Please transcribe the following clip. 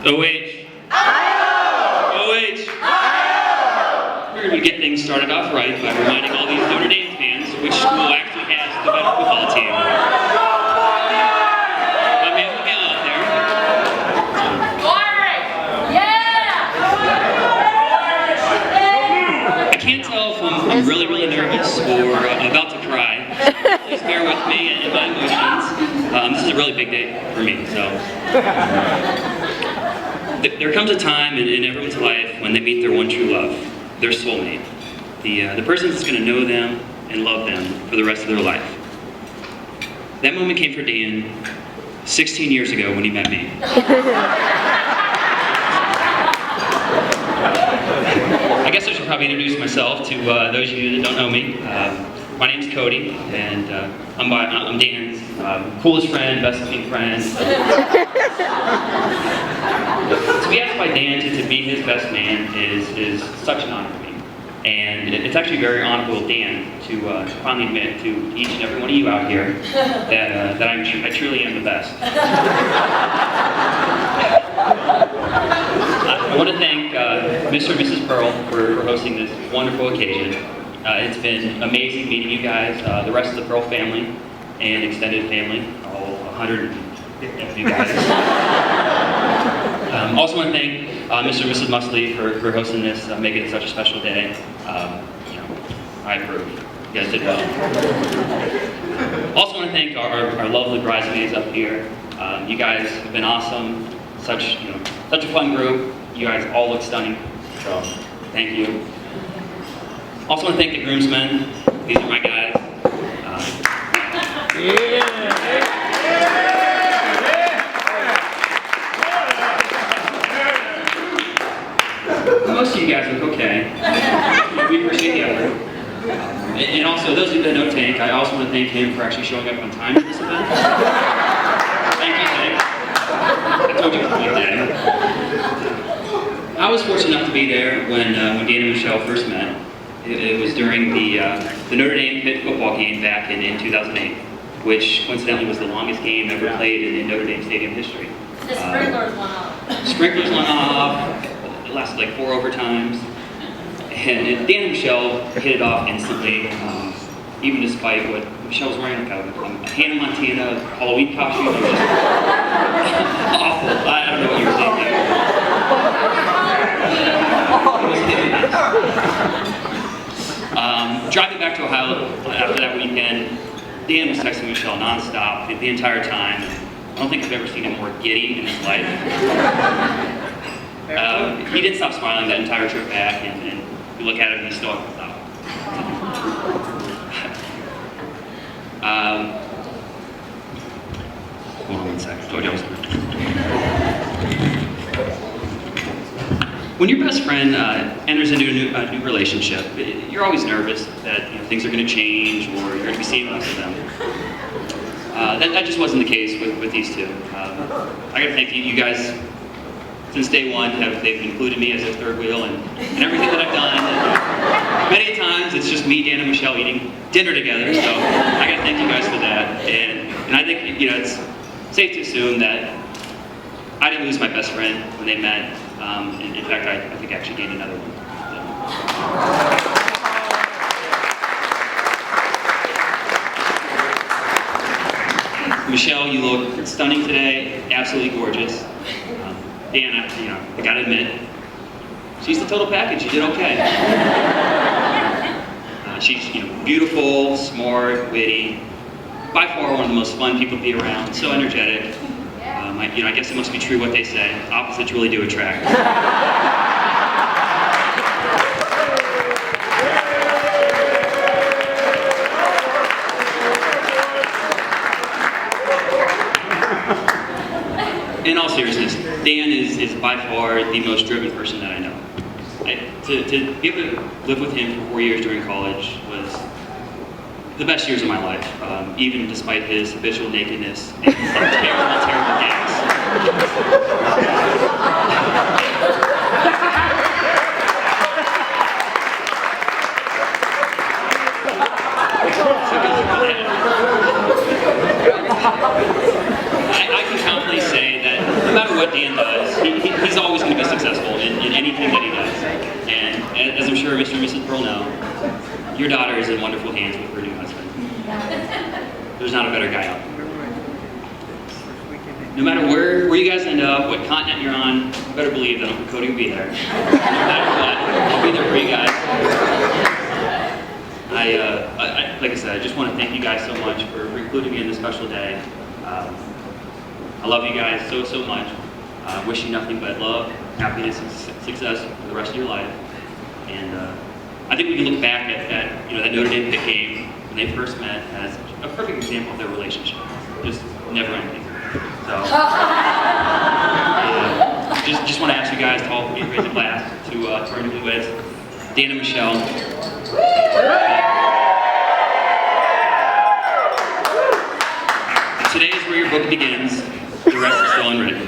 OH. OH. We're going to get things started off right by reminding all these Notre Dame fans which school actually has the better football team. My man Miguel out there. I can't tell if I'm really, really nervous or about to cry. Please bear with me and my emotions. This is a really big day for me, so. There comes a time in everyone's life when they meet their one true love, their soulmate. The person that's going to know them and love them for the rest of their life. That moment came for Dan 16 years ago when he met me. I guess I should probably introduce myself to those of you that don't know me. My name's Cody, and I'm Dan's coolest friend, best looking friend. To be asked by Dan to be his best man is such an honor to me. And it's actually very honorable of Dan to finally admit to each and every one of you out here that I truly am the best. I want to thank Mr. and Mrs. Pearl for hosting this wonderful occasion. It's been amazing meeting you guys, the rest of the Pearl family and extended family, all 150 of you guys. Also want to thank Mr. and Mrs. Musley for hosting this, making it such a special day. I approve. You guys did well. Also want to thank our lovely bridesmaids up here. You guys have been awesome. Such a fun group. You guys all look stunning. So thank you. Also want to thank the groomsmen. These are my guys. Most of you guys look okay. We appreciate the effort. And also, those of you that know Tank, I also want to thank him for actually showing up on time for this event. Thank you, Tank. I told you to point that. I was fortunate enough to be there when Dan and Michelle first met. It was during the Notre Dame Pitt football game back in 2008, which coincidentally was the longest game ever played in Notre Dame Stadium history. The sprinklers went off. Sprinklers went off. It lasted like 4 overtimes. And Dan and Michelle hit it off instantly, even despite what Michelle was wearing, like a Hannah Montana Halloween costume. It was just awful. I don't know what you were thinking. Driving back to Ohio after that weekend, Dan was texting Michelle nonstop the entire time. I don't think I've ever seen him more giddy in his life. He didn't stop smiling that entire trip back, and you look at him and he still hasn't stopped. Hold on one second. When your best friend enters into a new relationship, you're always nervous that things are going to change or you're going to be seeing less of them. That just wasn't the case with these two. I got to thank you guys. Since day one, they've included me as their third wheel and everything that I've done. And many times it's just me, Dan, and Michelle eating dinner together. So I got to thank you guys for that. And I think it's safe to assume that I didn't lose my best friend when they met. In fact, I think I actually gained another one. So. Michelle, you look stunning today. Absolutely gorgeous. Dan, I gotta admit, she's the total package. You did okay. She's beautiful, smart, witty, by far one of the most fun people to be around. So energetic. I guess it must be true what they say. Opposites really do attract. In all seriousness, Dan is by far the most driven person that I know. To be able to live with him for 4 years during college was the best years of my life, even despite his habitual nakedness and terrible, terrible gags. I can confidently say that no matter what Dan does, he he's always going to be successful in anything that he does. And as I'm sure Mr. and Mrs. Pearl know, your daughter is in wonderful hands with her new husband. There's not a better guy out there. No matter where you guys end up, what continent you're on, you better believe that Uncle Cody will be there. No matter what, I'll be there for you guys. Like I said, I just want to thank you guys so much for including me in this special day. I love you guys so much. Wish you nothing but love, happiness, and success for the rest of your life. And I think we can look back at that Notre Dame Pitt game when they first met as a perfect example of their relationship. Just never ending. So, just want to ask you guys to all raise a glass to our newlyweds, Dan and Michelle. Today is where your book begins. The rest is still unwritten.